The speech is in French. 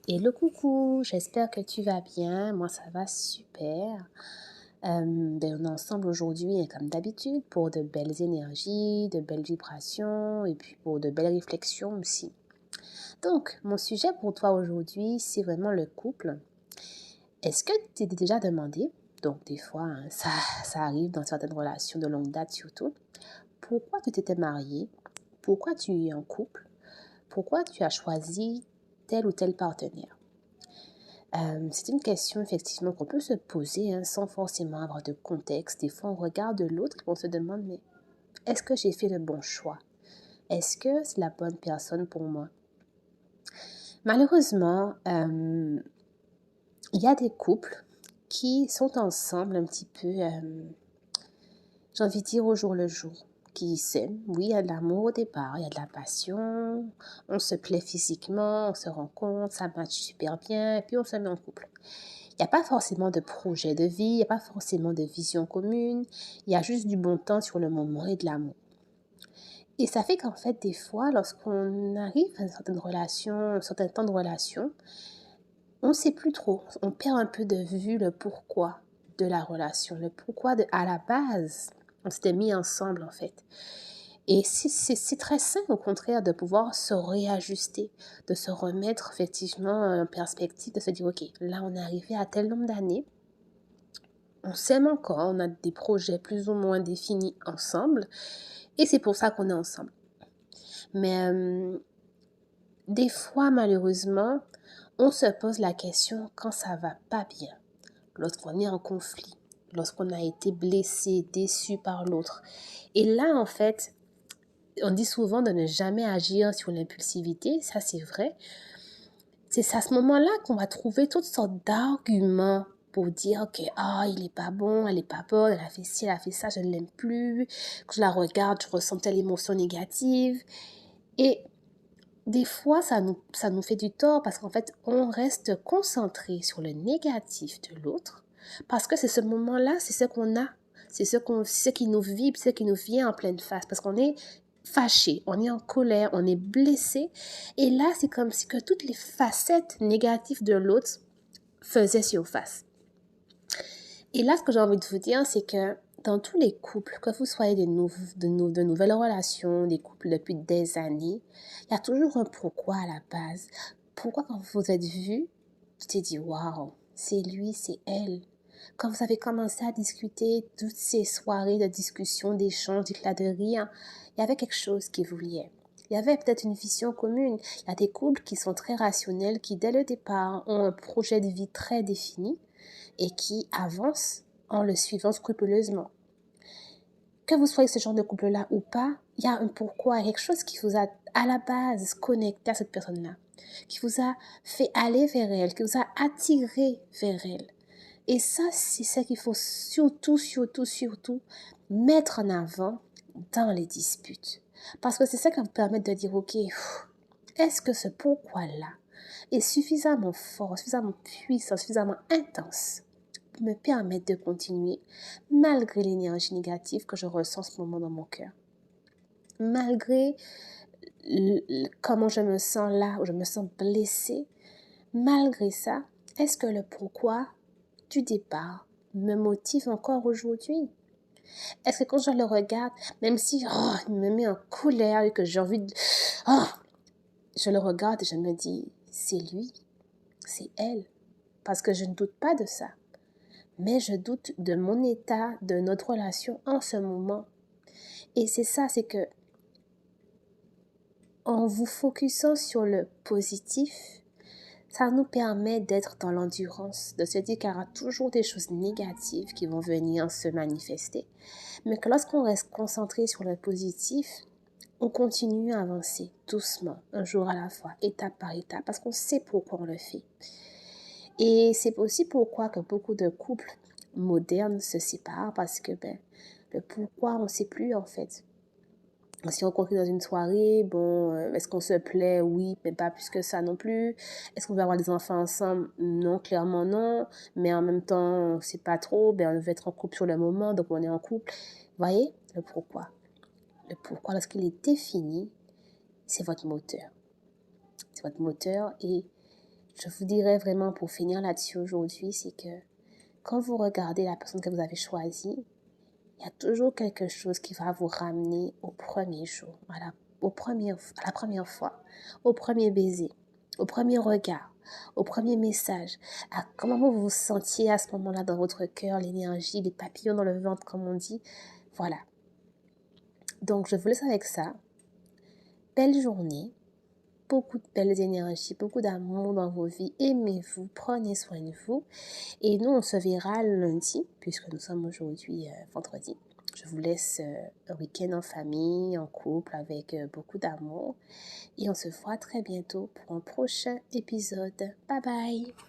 Hello coucou, j'espère que tu vas bien. Moi, ça va super. On est ensemble aujourd'hui, hein, comme d'habitude, pour de belles énergies, de belles vibrations et puis pour de belles réflexions aussi. Donc, mon sujet pour toi aujourd'hui, c'est vraiment le couple. Est-ce que tu t'es déjà demandé, donc des fois, hein, ça arrive dans certaines relations de longue date surtout, pourquoi tu t'étais marié? Pourquoi tu es en couple? Pourquoi tu as choisi tel ou tel partenaire? C'est une question effectivement qu'on peut se poser, hein, sans forcément avoir de contexte. Des fois, on regarde l'autre et on se demande, mais est-ce que j'ai fait le bon choix? Est-ce que c'est la bonne personne pour moi? Malheureusement, il y a des couples qui sont ensemble un petit peu, j'ai envie de dire au jour le jour, qui s'aiment. Oui, il y a de l'amour au départ, il y a de la passion, on se plaît physiquement, on se rencontre, ça match super bien, et puis on se met en couple. Il n'y a pas forcément de projet de vie, il n'y a pas forcément de vision commune, il y a juste du bon temps sur le moment et de l'amour. Et ça fait qu'en fait, des fois, lorsqu'on arrive à une certaine relation, un certain temps de relation, on ne sait plus trop. On perd un peu de vue le pourquoi de la relation, le pourquoi à la base. On s'était mis ensemble en fait. Et c'est très sain au contraire de pouvoir se réajuster, de se remettre effectivement en perspective, de se dire ok, là on est arrivé à tel nombre d'années, on s'aime encore, on a des projets plus ou moins définis ensemble et c'est pour ça qu'on est ensemble. Mais des fois, malheureusement, on se pose la question quand ça va pas bien, lorsqu'on est en conflit, lorsqu'on a été blessé, déçu par l'autre. Et là, en fait, on dit souvent de ne jamais agir sur l'impulsivité, ça c'est vrai. C'est à ce moment-là qu'on va trouver toutes sortes d'arguments pour dire que il est pas bon, elle est pas bonne, elle a fait ci, elle a fait ça, je ne l'aime plus. Quand je la regarde, je ressens telle émotion négative. Et des fois, ça nous fait du tort parce qu'en fait, on reste concentré sur le négatif de l'autre parce que c'est ce moment-là, c'est ce qu'on a. C'est ce qui nous vibre, c'est ce qui nous vient en pleine face parce qu'on est fâché, on est en colère, on est blessé. Et là, c'est comme si que toutes les facettes négatives de l'autre faisaient surface. Et là, ce que j'ai envie de vous dire, c'est que dans tous les couples, que vous soyez de nouvelles relations, des couples depuis des années, il y a toujours un pourquoi à la base. Pourquoi quand vous vous êtes vus, tu t'es dit, waouh, c'est lui, c'est elle. Quand vous avez commencé à discuter toutes ces soirées de discussion, d'échanges, d'éclats de rire, il y avait quelque chose qui vous liait. Il y avait peut-être une vision commune. Il y a des couples qui sont très rationnels, qui dès le départ ont un projet de vie très défini et qui avancent en le suivant scrupuleusement. Que vous soyez ce genre de couple-là ou pas, il y a un pourquoi, quelque chose qui vous a à la base connecté à cette personne-là, qui vous a fait aller vers elle, qui vous a attiré vers elle. Et ça, c'est ce qu'il faut surtout mettre en avant dans les disputes. Parce que c'est ça qui va vous permettre de dire, ok, est-ce que ce pourquoi-là est suffisamment fort, suffisamment puissant, suffisamment intense pour me permettre de continuer malgré l'énergie négative que je ressens en ce moment dans mon cœur. Malgré comment je me sens là, où je me sens blessée, malgré ça, est-ce que le pourquoi du départ me motive encore aujourd'hui? Est-ce que quand je le regarde, même si il me met en colère et que j'ai envie de... je le regarde et je me dis, c'est lui, c'est elle. Parce que je ne doute pas de ça. Mais je doute de mon état, de notre relation en ce moment. Et c'est ça, c'est que en vous focusant sur le positif, ça nous permet d'être dans l'endurance, de se dire qu'il y aura toujours des choses négatives qui vont venir se manifester. Mais que lorsqu'on reste concentré sur le positif, on continue à avancer doucement, un jour à la fois, étape par étape, parce qu'on sait pourquoi on le fait. Et c'est aussi pourquoi que beaucoup de couples modernes se séparent, parce que le pourquoi on ne sait plus en fait. On s'est rencontrés dans une soirée, est-ce qu'on se plaît? Oui, mais pas plus que ça non plus. Est-ce qu'on veut avoir des enfants ensemble? Non, clairement non. Mais en même temps, on ne sait pas trop, on veut être en couple sur le moment, donc on est en couple. Vous voyez, le pourquoi. Le pourquoi, lorsqu'il est défini, c'est votre moteur. C'est votre moteur et je vous dirais vraiment pour finir là-dessus aujourd'hui, c'est que quand vous regardez la personne que vous avez choisie, il y a toujours quelque chose qui va vous ramener au premier jour, à la première fois, au premier baiser, au premier regard, au premier message, à comment vous vous sentiez à ce moment-là dans votre cœur, l'énergie, les papillons dans le ventre, comme on dit. Voilà. Donc, je vous laisse avec ça. Belle journée, beaucoup de belles énergies, beaucoup d'amour dans vos vies. Aimez-vous, prenez soin de vous. Et nous, on se verra lundi, puisque nous sommes aujourd'hui vendredi. Je vous laisse un week-end en famille, en couple, avec beaucoup d'amour. Et on se voit très bientôt pour un prochain épisode. Bye bye!